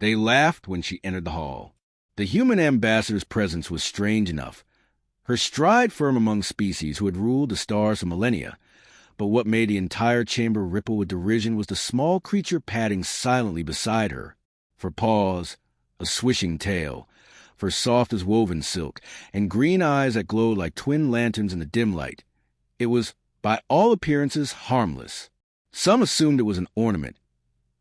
They laughed when she entered the hall. The human ambassador's presence was strange enough. Her stride firm among species who had ruled the stars for millennia. But what made the entire chamber ripple with derision was the small creature padding silently beside her. For paws, a swishing tail, for soft as woven silk, and green eyes that glowed like twin lanterns in the dim light. It was, by all appearances, harmless. Some assumed it was an ornament.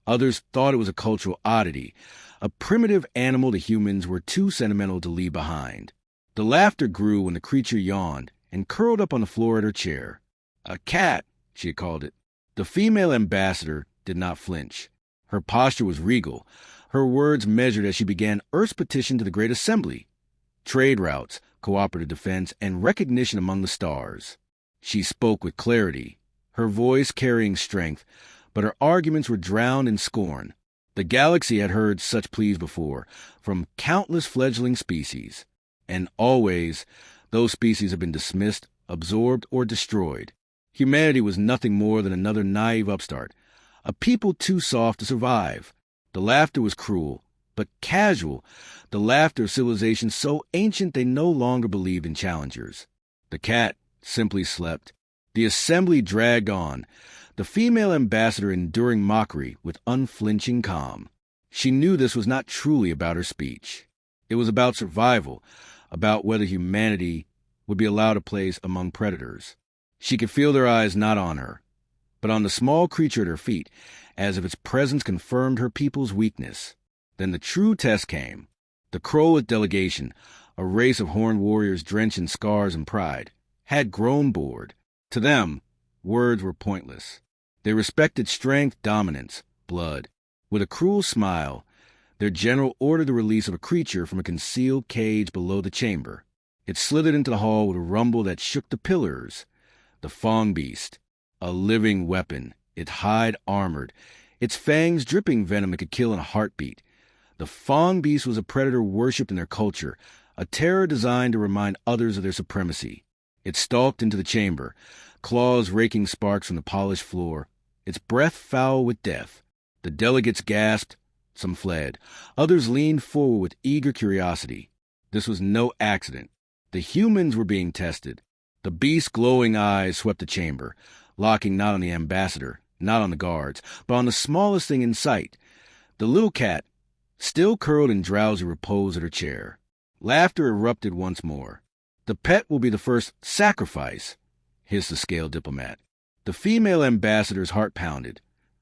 Others thought it was a cultural oddity, a primitive animal the humans were too sentimental to leave behind. The laughter grew when the creature yawned and curled up on the floor at her chair. A cat, she had called it. The female ambassador did not flinch. Her posture was regal, her words measured as she began Earth's petition to the Great Assembly. Trade routes, cooperative defense, and recognition among the stars. She spoke with clarity, her voice carrying strength, but her arguments were drowned in scorn. The galaxy had heard such pleas before, from countless fledgling species. And always, those species had been dismissed, absorbed, or destroyed. Humanity was nothing more than another naive upstart, a people too soft to survive. The laughter was cruel, but casual, the laughter of civilizations so ancient they no longer believed in challengers. The cat simply slept. The assembly dragged on, the female ambassador enduring mockery with unflinching calm. She knew this was not truly about her speech. It was about survival, about whether humanity would be allowed a place among predators. She could feel their eyes not on her, but on the small creature at her feet, as if its presence confirmed her people's weakness. Then the true test came. The Krolith delegation, a race of horned warriors drenched in scars and pride, had grown bored. To them, words were pointless. They respected strength, dominance, blood. With a cruel smile, their general ordered the release of a creature from a concealed cage below the chamber. It slithered into the hall with a rumble that shook the pillars. The Fangbeast, a living weapon, its hide armored, its fangs dripping venom it could kill in a heartbeat. The Fangbeast was a predator worshipped in their culture, a terror designed to remind others of their supremacy. It stalked into the chamber, claws raking sparks from the polished floor, its breath foul with death. The delegates gasped, some fled, others leaned forward with eager curiosity. This was no accident. The humans were being tested. The beast's glowing eyes swept the chamber, locking not on the ambassador, not on the guards, but on the smallest thing in sight. The little cat, still curled in drowsy repose at her chair. Laughter erupted once more. The pet will be the first sacrifice, hissed the scale diplomat. The female ambassador's heart pounded,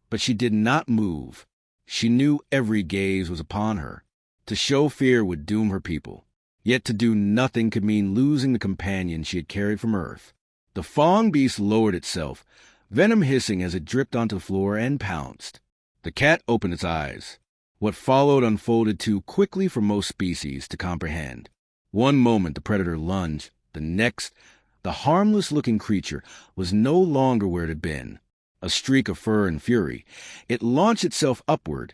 but she did not move. She knew every gaze was upon her. To show fear would doom her people. Yet to do nothing could mean losing the companion she had carried from Earth. The Fangbeast lowered itself, venom hissing as it dripped onto the floor and pounced. The cat opened its eyes. What followed unfolded too quickly for most species to comprehend. One moment the predator lunged, the next, the harmless-looking creature was no longer where it had been. A streak of fur and fury, it launched itself upward,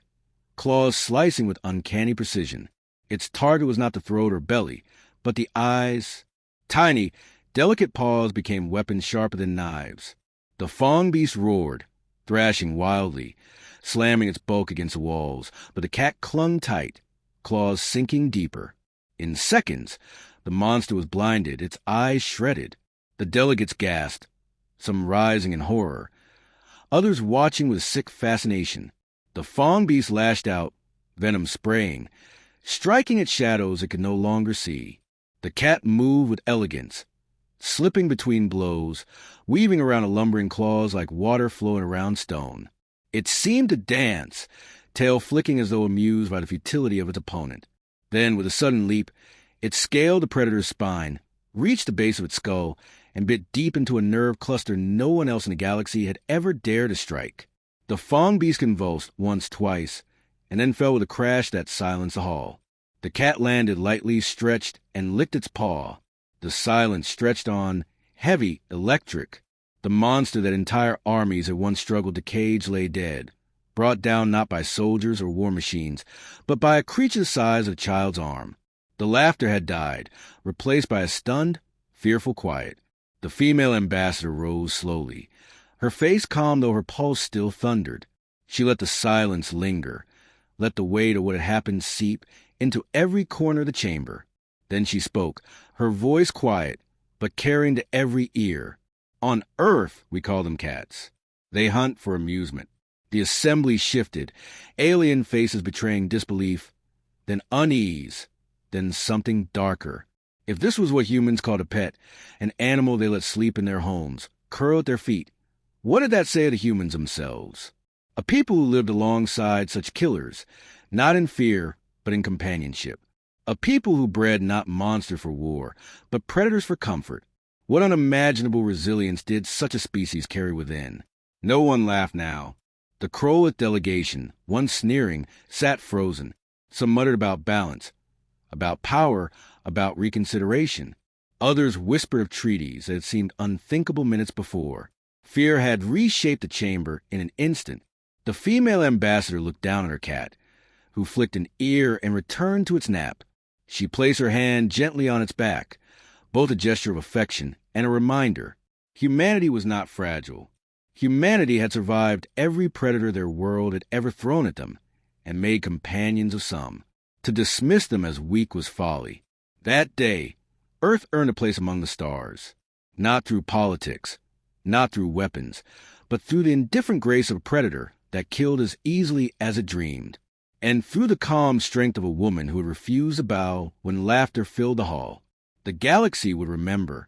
claws slicing with uncanny precision. Its target was not the throat or belly, but the eyes. Tiny, delicate paws became weapons sharper than knives. The Fangbeast roared, thrashing wildly, slamming its bulk against the walls, but the cat clung tight, claws sinking deeper. In seconds, the monster was blinded, its eyes shredded. The delegates gasped, some rising in horror, others watching with sick fascination. The Fangbeast lashed out, venom spraying, striking at shadows it could no longer see. The cat moved with elegance, slipping between blows, weaving around the lumbering claws like water flowing around stone. It seemed to dance, tail flicking as though amused by the futility of its opponent. Then, with a sudden leap, it scaled the predator's spine, reached the base of its skull, and bit deep into a nerve cluster no one else in the galaxy had ever dared to strike. The Fangbeast convulsed once, twice, and then fell with a crash that silenced the hall. The cat landed lightly, stretched, and licked its paw. The silence stretched on, heavy, electric. The monster that entire armies had once struggled to cage lay dead, brought down not by soldiers or war machines, but by a creature the size of a child's arm. The laughter had died, replaced by a stunned, fearful quiet. The female ambassador rose slowly, her face calm though her pulse still thundered. She let the silence linger, let the weight of what had happened seep into every corner of the chamber. Then she spoke, her voice quiet, but carrying to every ear. On Earth, we call them cats. They hunt for amusement. The assembly shifted, alien faces betraying disbelief, then unease, then something darker. If this was what humans called a pet, an animal they let sleep in their homes, curl at their feet, what did that say of the humans themselves? A people who lived alongside such killers, not in fear, but in companionship. A people who bred not monsters for war, but predators for comfort. What unimaginable resilience did such a species carry within? No one laughed now. The Krolith delegation, one sneering, sat frozen. Some muttered about balance, about power, about reconsideration. Others whispered of treaties that had seemed unthinkable minutes before. Fear had reshaped the chamber in an instant. The female ambassador looked down at her cat, who flicked an ear and returned to its nap. She placed her hand gently on its back, both a gesture of affection and a reminder. Humanity was not fragile. Humanity had survived every predator their world had ever thrown at them, and made companions of some. To dismiss them as weak was folly. That day, Earth earned a place among the stars, not through politics, not through weapons, but through the indifferent grace of a predator that killed as easily as it dreamed, and through the calm strength of a woman who would refuse to bow when laughter filled the hall. The galaxy would remember,